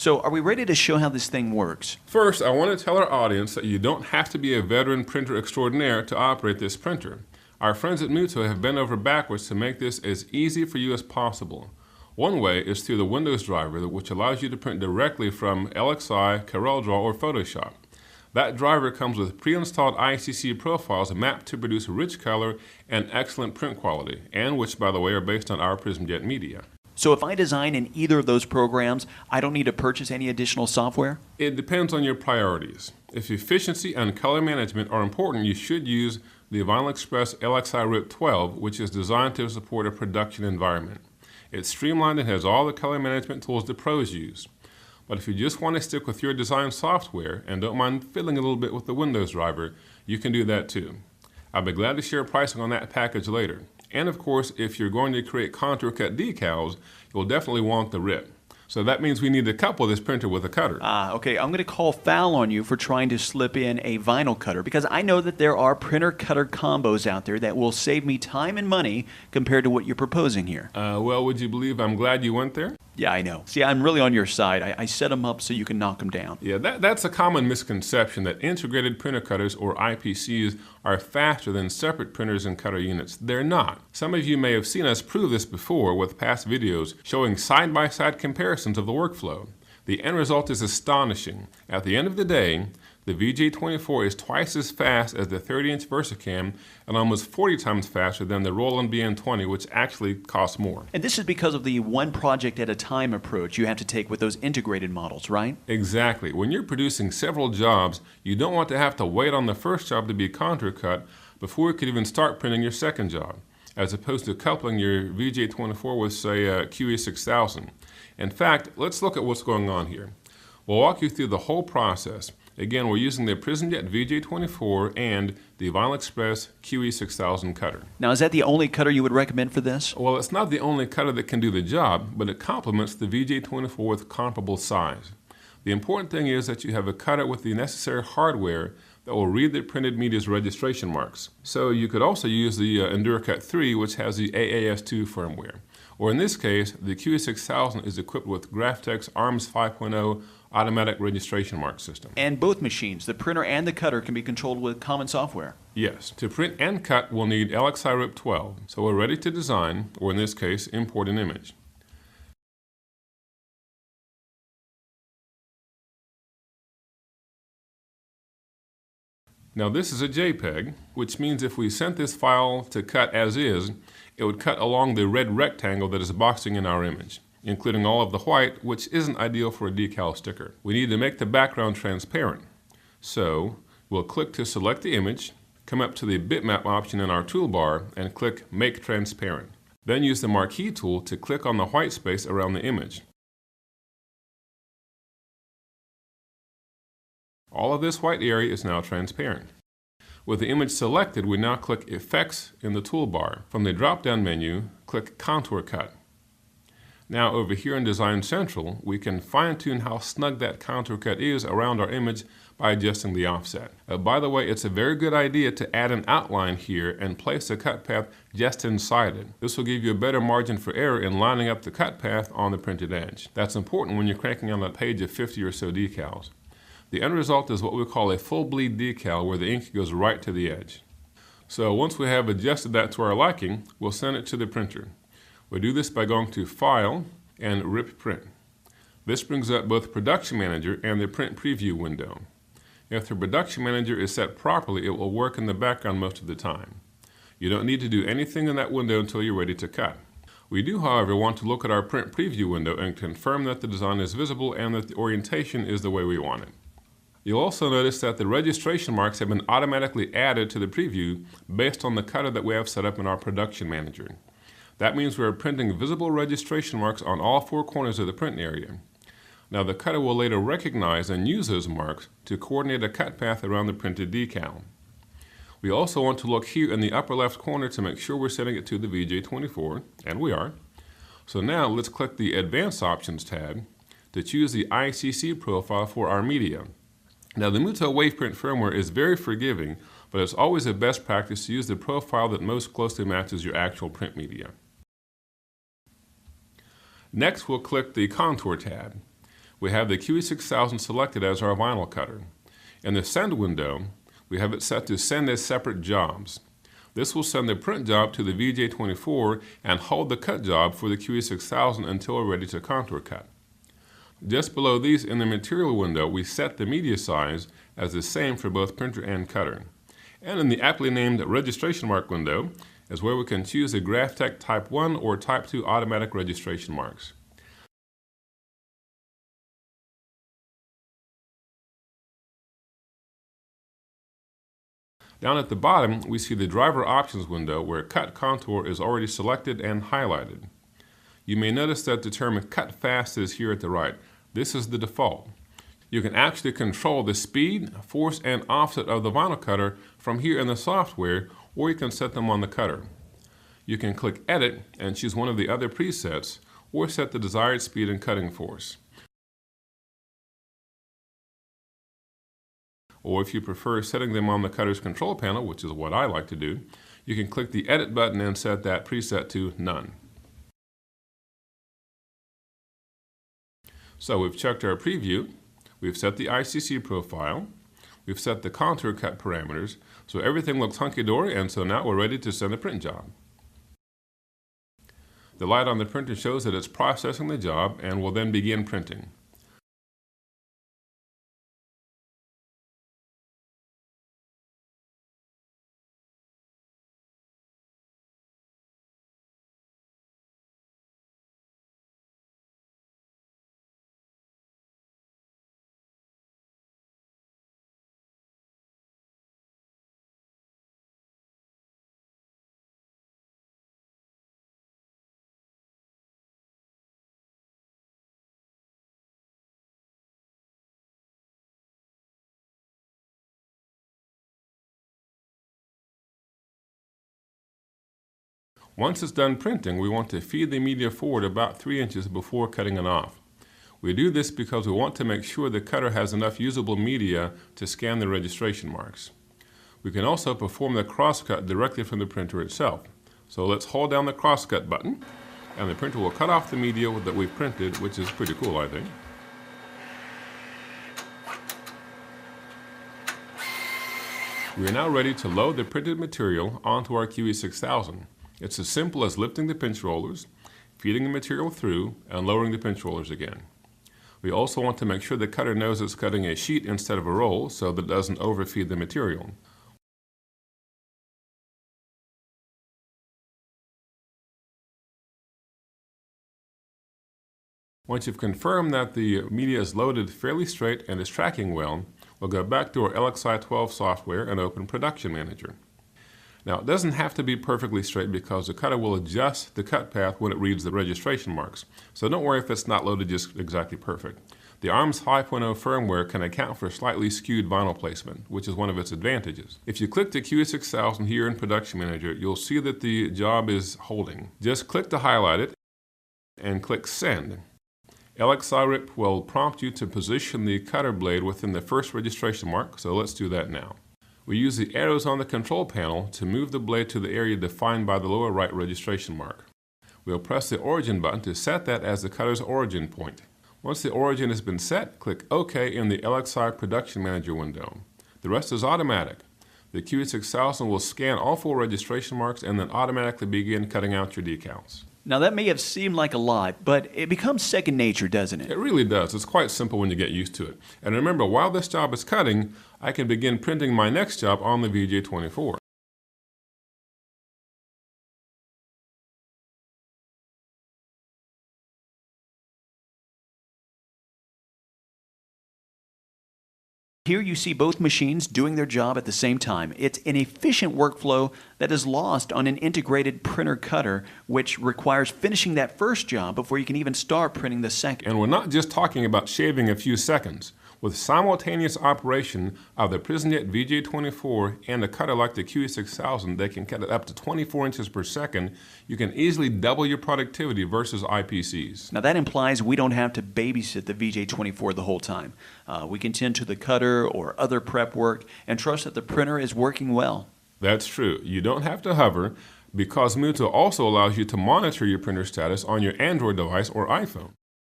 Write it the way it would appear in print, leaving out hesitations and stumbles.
So are we ready to show how this thing works? First, I want to tell our audience that you don't have to be a veteran printer extraordinaire to operate this printer. Our friends at Muto have bent over backwards to make this as easy for you as possible. One way is through the Windows driver, which allows you to print directly from LXI, CorelDRAW, or Photoshop. That driver comes with pre-installed ICC profiles mapped to produce rich color and excellent print quality, and which, by the way, are based on our PrismJET media. So if I design in either of those programs, I don't need to purchase any additional software? It depends on your priorities. If efficiency and color management are important, you should use the Vinyl Express LXI RIP 12, which is designed to support a production environment. It's streamlined and has all the color management tools the pros use. But if you just want to stick with your design software and don't mind fiddling a little bit with the Windows driver, you can do that too. I'll be glad to share pricing on that package later. And of course, if you're going to create contour cut decals, you'll definitely want the RIP. So that means we need to couple this printer with a cutter. Okay, I'm going to call foul on you for trying to slip in a vinyl cutter, because I know that there are printer-cutter combos out there that will save me time and money compared to what you're proposing here. Well, would you believe I'm glad you went there? Yeah, I know. See, I'm really on your side. I set them up so you can knock them down. Yeah, that's a common misconception that integrated printer cutters, or IPCs, are faster than separate printers and cutter units. They're not. Some of you may have seen us prove this before with past videos showing side-by-side comparisons of the workflow. The end result is astonishing. At the end of the day, the VJ24 is twice as fast as the 30-inch VersaCam and almost 40 times faster than the Roland BN20, which actually costs more. And this is because of the one project at a time approach you have to take with those integrated models, right? Exactly. When you're producing several jobs, you don't want to have to wait on the first job to be contour cut before you could even start printing your second job, as opposed to coupling your VJ24 with, say, QE6000. In fact, let's look at what's going on here. We'll walk you through the whole process. Again, we're using the PrismJET VJ24 and the Vinyl Express QE6000 cutter. Now, is that the only cutter you would recommend for this? Well, it's not the only cutter that can do the job, but it complements the VJ24 with comparable size. The important thing is that you have a cutter with the necessary hardware that will read the printed media's registration marks. So you could also use the EnduraCut 3, which has the AAS2 firmware. Or in this case, the QE6000 is equipped with Graphtec's ARMS 5.0 automatic registration mark system. And both machines, the printer and the cutter, can be controlled with common software. Yes. To print and cut, we'll need LXI RIP 12. So we're ready to design, or in this case, import an image. Now this is a JPEG, which means if we sent this file to cut as is, it would cut along the red rectangle that is boxing in our image, including all of the white, which isn't ideal for a decal sticker. We need to make the background transparent. So we'll click to select the image, come up to the bitmap option in our toolbar, and click Make Transparent. Then use the marquee tool to click on the white space around the image. All of this white area is now transparent. With the image selected, we now click Effects in the toolbar. From the drop-down menu, click Contour Cut. Now over here in Design Central, we can fine-tune how snug that contour cut is around our image by adjusting the offset. By the way, it's a very good idea to add an outline here and place the cut path just inside it. This will give you a better margin for error in lining up the cut path on the printed edge. That's important when you're cranking on a page of 50 or so decals. The end result is what we call a full bleed decal, where the ink goes right to the edge. So once we have adjusted that to our liking, we'll send it to the printer. We do this by going to File and RIP Print. This brings up both Production Manager and the Print Preview window. If the Production Manager is set properly, it will work in the background most of the time. You don't need to do anything in that window until you're ready to cut. We do, however, want to look at our Print Preview window and confirm that the design is visible and that the orientation is the way we want it. You'll also notice that the registration marks have been automatically added to the preview based on the cutter that we have set up in our Production Manager. That means we are printing visible registration marks on all four corners of the print area. Now the cutter will later recognize and use those marks to coordinate a cut path around the printed decal. We also want to look here in the upper left corner to make sure we're setting it to the VJ24, and we are. So now let's click the Advanced Options tab to choose the ICC profile for our media. Now the Muto WavePrint firmware is very forgiving, but it's always a best practice to use the profile that most closely matches your actual print media. Next, we'll click the Contour tab. we have the QE6000 selected as our vinyl cutter. In the Send window, we have it set to Send as Separate Jobs. This will send the print job to the VJ24 and hold the cut job for the QE6000 until we're ready to contour cut. Just below these in the Material window, we set the media size as the same for both printer and cutter. And in the aptly named Registration Mark window is where we can choose the GraphTech Type 1 or Type 2 automatic registration marks. Down at the bottom, we see the Driver Options window where Cut Contour is already selected and highlighted. You may notice that the term Cut Fast is here at the right. This is the default. You can actually control the speed, force, and offset of the vinyl cutter from here in the software, or you can set them on the cutter. You can click Edit and choose one of the other presets, or set the desired speed and cutting force. Or if you prefer setting them on the cutter's control panel, which is what I like to do, you can click the Edit button and set that preset to None. So we've checked our preview, we've set the ICC profile, we've set the contour cut parameters, so everything looks hunky-dory, and so now we're ready to send a print job. The light on the printer shows that it's processing the job and will then begin printing. Once it's done printing, we want to feed the media forward about 3 inches before cutting it off. We do this because we want to make sure the cutter has enough usable media to scan the registration marks. We can also perform the crosscut directly from the printer itself. So let's hold down the crosscut button, and the printer will cut off the media that we've printed, which is pretty cool, I think. We are now ready to load the printed material onto our QE6000. It's as simple as lifting the pinch rollers, feeding the material through, and lowering the pinch rollers again. We also want to make sure the cutter knows it's cutting a sheet instead of a roll so that it doesn't overfeed the material. Once you've confirmed that the media is loaded fairly straight and is tracking well, we'll go back to our LXI12 software and open Production Manager. Now, it doesn't have to be perfectly straight because the cutter will adjust the cut path when it reads the registration marks. So don't worry if it's not loaded just exactly perfect. The ARMS 5.0 firmware can account for slightly skewed vinyl placement, which is one of its advantages. If you click the QE6000 here in Production Manager, you'll see that the job is holding. Just click to highlight it and click Send. LXIRIP will prompt you to position the cutter blade within the first registration mark, so let's do that now. We use the arrows on the control panel to move the blade to the area defined by the lower right registration mark. We'll press the origin button to set that as the cutter's origin point. Once the origin has been set, click OK in the LXI Production Manager window. The rest is automatic. The QE6000 will scan all 4 registration marks and then automatically begin cutting out your decals. Now that may have seemed like a lot, but it becomes second nature, doesn't it? It really does. It's quite simple when you get used to it. And remember, while this job is cutting, I can begin printing my next job on the VJ24. Here you see both machines doing their job at the same time. It's an efficient workflow that is lost on an integrated printer cutter, which requires finishing that first job before you can even start printing the second. And we're not just talking about shaving a few seconds. With simultaneous operation of the PrismJET VJ24 and a cutter like the QE6000 that can cut it up to 24 inches per second, you can easily double your productivity versus IPCs. Now that implies we don't have to babysit the VJ24 the whole time. We can tend to the cutter or other prep work and trust that the printer is working well. That's true. You don't have to hover because Muto also allows you to monitor your printer status on your Android device or iPhone.